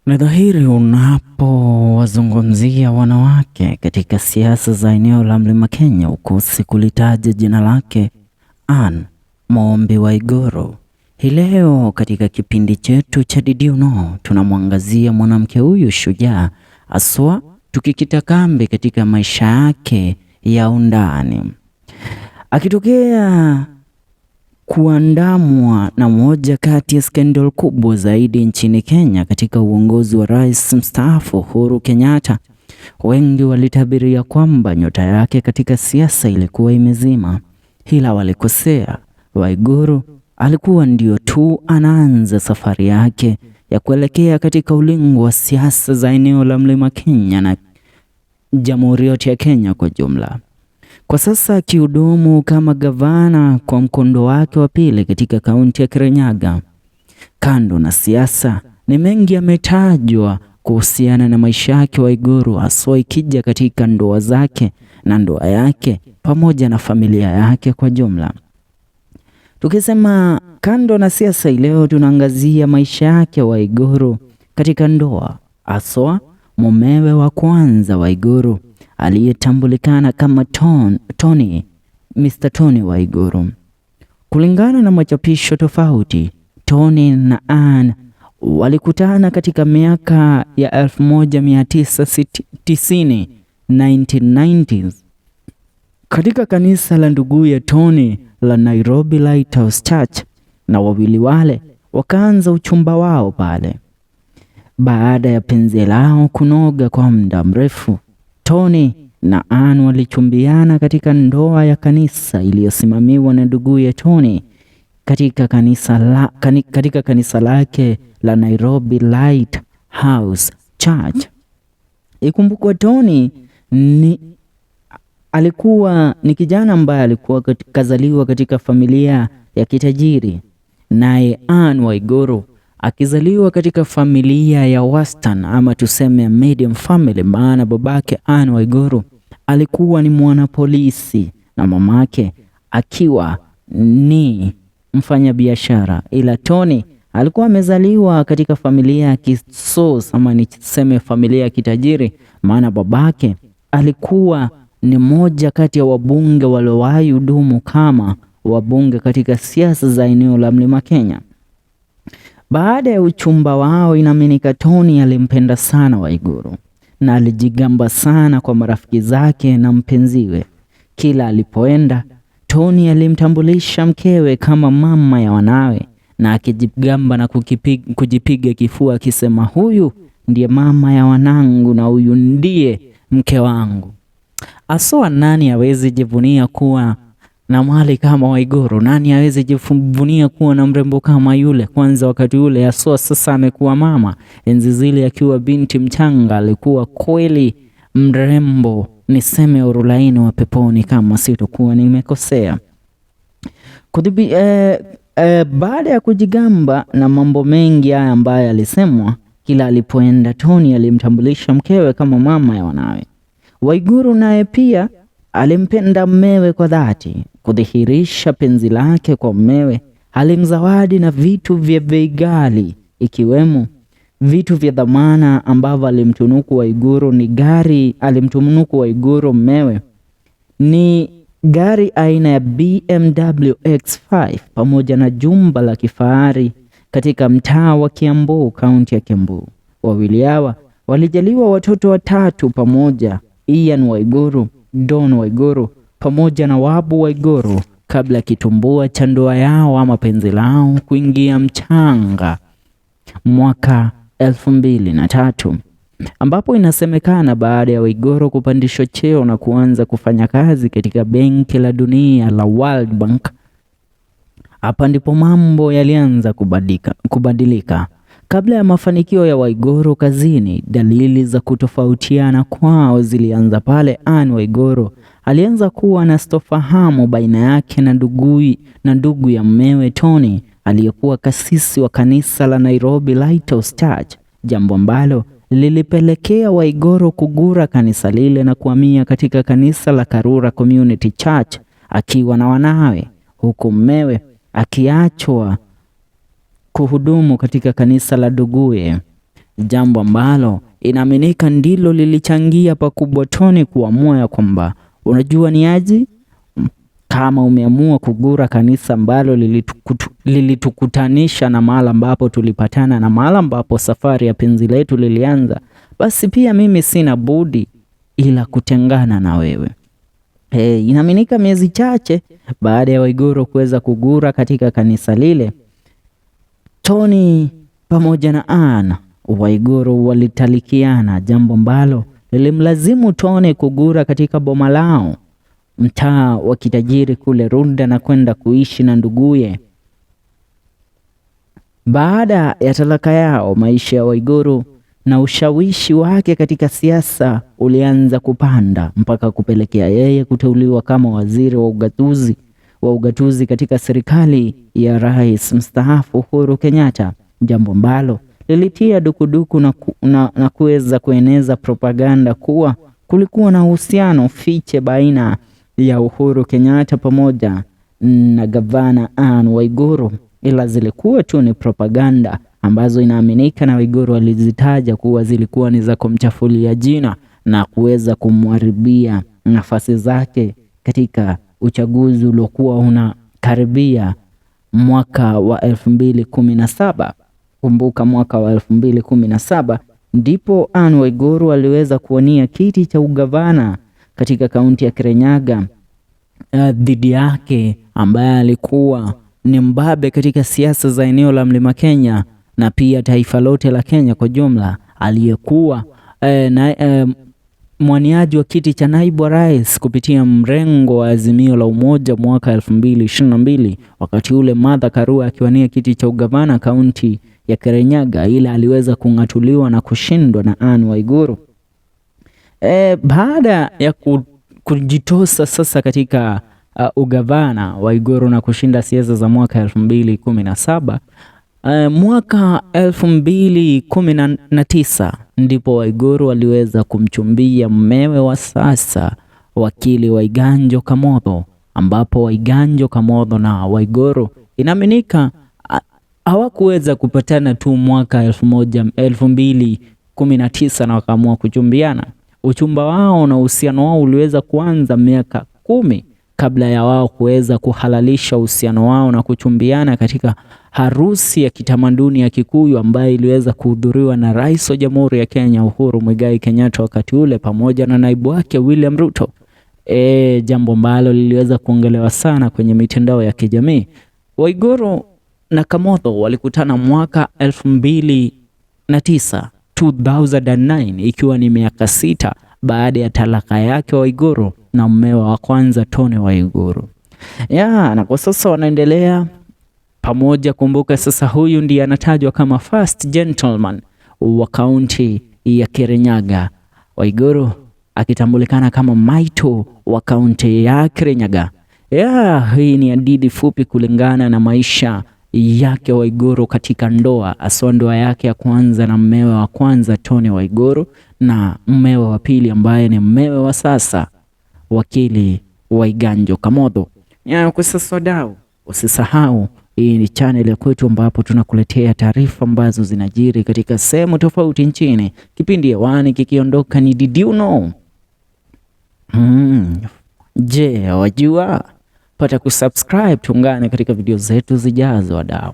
Ni dhahiri unapowazungumzia wanawake katika siasa za eneo la Mlima Kenya ukosi kulitaja jina lake Anne Mombi Waiguru. Hii leo katika kipindi chetu cha Did You Know tunamwangazia mwanamke huyu shujaa, aswa tukikita kambi katika maisha yake ya undani, akitokea kuandamwa na moja kati ya skandal kubwa zaidi nchini Kenya katika uongozi wa rais mstaafu Uhuru Kenyatta. Wengi walitabiria kwamba nyota yake katika siasa ilikuwa imezima, ila walikosea. Waiguru alikuwa ndio tu anaanza safari yake ya kuelekea katika ulingo wa siasa za eneo la Mlima Kenya na jamhuri yote ya Kenya kwa jumla. Kwa sasa akihudumu kama gavana kwa mkondo wake wa pili katika kaunti ya KIRINYANGA. Kando na siasa, ni mengi yametajwa kuhusiana na maisha yake Waiguru, haswa ikija katika ndoa zake na ndoa yake pamoja na familia yake kwa jumla. Tukisema kando na siasa, leo tunaangazia maisha yake Waiguru katika ndoa, haswa mumewe wa kwanza Waiguru aliyetambulikana kama Mr. Tony Waiguru. Kulingana na machapisho tofauti, Tony na Anne walikutana katika miaka ya 1990 1990s katika kanisa la nduguye Tony la Nairobi Lighthouse Church, na wawili wale wakaanza uchumba wao pale. Baada ya penzi lao kunoga kwa muda mrefu, Tony na Anne walichumbiana katika ndoa ya kanisa iliyosimamiwa na nduguye Tony katika kanisa lake la Nairobi Lighthouse Church. Ikumbukwe Tony alikuwa ni kijana ambaye alikuwa kazaliwa katika familia ya kitajiri, naye Anne Waiguru akizaliwa katika familia ya wastani ama tuseme medium family, maana babake Anne Waiguru alikuwa ni mwanapolisi na mamake akiwa ni mfanyabiashara, ila Tony alikuwa amezaliwa katika familia ya kisos ama niseme familia ya kitajiri, maana babake alikuwa ni moja kati ya wabunge waliowahi hudumu kama wabunge katika siasa za eneo la Mlima Kenya. Baada ya uchumba wao, inaaminika Tony alimpenda sana Waiguru na alijigamba sana kwa marafiki zake na mpenziwe. Kila alipoenda, Tony alimtambulisha mkewe kama mama ya wanawe, na akijigamba na kujipiga kifua akisema, huyu ndiye mama ya wanangu na huyu ndiye mke wangu. Aswa nani hawezi jivunia kuwa na mali kama Waiguru? Nani hawezi jivunia kuwa na mrembo kama yule? Kwanza wakati ule aswa sasa amekuwa mama, enzi zile akiwa binti mchanga alikuwa kweli mrembo, niseme urulaini wa peponi kama sitokuwa nimekosea. Baada ya kujigamba na mambo mengi haya ambayo alisemwa, kila alipoenda Tony alimtambulisha mkewe kama mama ya wanawe. Waiguru naye pia alimpenda mmewe kwa dhati. Kudhihirisha penzi lake kwa mmewe, alimzawadi na vitu vya bei ghali, ikiwemo vitu vya dhamana ambavyo alimtunuku Waiguru. Ni gari alimtunuku Waiguru mmewe, ni gari aina ya BMW X5 pamoja na jumba la kifahari katika mtaa wa Kiambu, kaunti ya Kiambu. Wawili hawa walijaliwa watoto watatu pamoja, Ian Waiguru, Don Waiguru pamoja na Wabu Waiguru, kabla kitumbua cha ndoa yao ama penzi lao kuingia mchanga mwaka 2003, ambapo inasemekana baada ya Waiguru kupandishwa cheo na kuanza kufanya kazi katika benki la dunia la World Bank, hapa ndipo mambo yalianza kubadilika. Kabla ya mafanikio ya Waiguru kazini, dalili za kutofautiana kwao zilianza pale Anne Waiguru alianza kuwa na sitofahamu baina yake na ndugu ya mmewe Tony aliyekuwa kasisi wa kanisa la Nairobi Lighthouse Church, jambo ambalo lilipelekea Waiguru kugura kanisa lile na kuhamia katika kanisa la Karura Community Church akiwa na wanawe, huku mmewe akiachwa kuhudumu katika kanisa la nduguye jambo ambalo inaaminika ndilo lilichangia pakubwa Tony kuamua ya kwamba unajua ni aje, kama umeamua kugura kanisa ambalo lilitukutanisha na mahali ambapo tulipatana na mahali ambapo safari ya penzi letu lilianza, basi pia mimi sina budi ila kutengana na wewe. Inaaminika miezi chache baada ya Waiguru kuweza kugura katika kanisa lile, Tony pamoja na Ann Waiguru walitalikiana, jambo ambalo lilimlazimu Tony kugura katika boma lao mtaa wa kitajiri kule Runda na kwenda kuishi na nduguye. Baada ya talaka yao, maisha ya Waiguru na ushawishi wake katika siasa ulianza kupanda mpaka kupelekea yeye kuteuliwa kama waziri wa ugatuzi katika serikali ya Rais mstaafu Uhuru Kenyatta, jambo ambalo lilitia dukuduku na kuweza kueneza propaganda kuwa kulikuwa na uhusiano fiche baina ya Uhuru Kenyatta pamoja na gavana Ann Waiguru, ila zilikuwa tu ni propaganda ambazo inaaminika na Waiguru alizitaja kuwa zilikuwa ni za kumchafulia jina na kuweza kumharibia nafasi zake katika uchaguzi uliokuwa unakaribia mwaka wa 2017. Kumbuka mwaka wa 2017 ndipo Ann Waiguru aliweza kuwania kiti cha ugavana katika kaunti ya Kirinyaga dhidi yake ambaye alikuwa ni mbabe katika siasa za eneo la Mlima Kenya na pia taifa lote la Kenya kwa jumla, aliyekuwa mwaniaji wa kiti cha naibu wa rais kupitia mrengo wa Azimio la Umoja mwaka 2022, wakati ule Martha Karua akiwania kiti cha ugavana kaunti ya Kirinyaga, ila aliweza kung'atuliwa na kushindwa na Ann Waiguru. Baada ya kujitosa sasa katika ugavana Waiguru na kushinda siasa za mwaka 2017, mwaka 2019 ndipo Waiguru aliweza kumchumbia mmewe wa sasa, wakili Waiganjo Kamotho, ambapo Waiganjo Kamotho na Waiguru inaaminika hawakuweza kupatana tu mwaka 2019 na wakaamua kuchumbiana. Uchumba wao na uhusiano wao uliweza kuanza miaka 10 kabla ya wao kuweza kuhalalisha uhusiano wao na kuchumbiana katika harusi ya kitamaduni ya Kikuyu ambayo iliweza kuhudhuriwa na Rais wa Jamhuri ya Kenya Uhuru Muigai Kenyatta wakati ule pamoja na naibu wake William Ruto. Jambo ambalo liliweza kuongelewa sana kwenye mitandao ya kijamii. Waiguru na Kamotho walikutana mwaka 2009 ikiwa ni miaka 6 baada ya talaka yake Waiguru na mmewe wa kwanza Tony Waiguru. Na kwa sasa wanaendelea pamoja. Kumbuka sasa huyu ndiye anatajwa kama first gentleman wa kaunti ya Kirinyaga, Waiguru akitambulikana kama Maito wa kaunti ya Kirinyaga. Hii ni hadithi fupi kulingana na maisha yake Waiguru katika ndoa, hasa ndoa yake ya kwanza na mmewe wa kwanza Tony Waiguru na mmewe wa pili ambaye ni mmewe wa sasa wakili Waiganjo Kamotho. Kwa sasa wadau, usisahau hii ni channel ya kwetu ambapo tunakuletea taarifa ambazo zinajiri katika sehemu tofauti nchini. Kipindi hewani kikiondoka ni Did You Know? Je, wajua? Pata kusubscribe, tuungane katika video zetu zijazo wadau.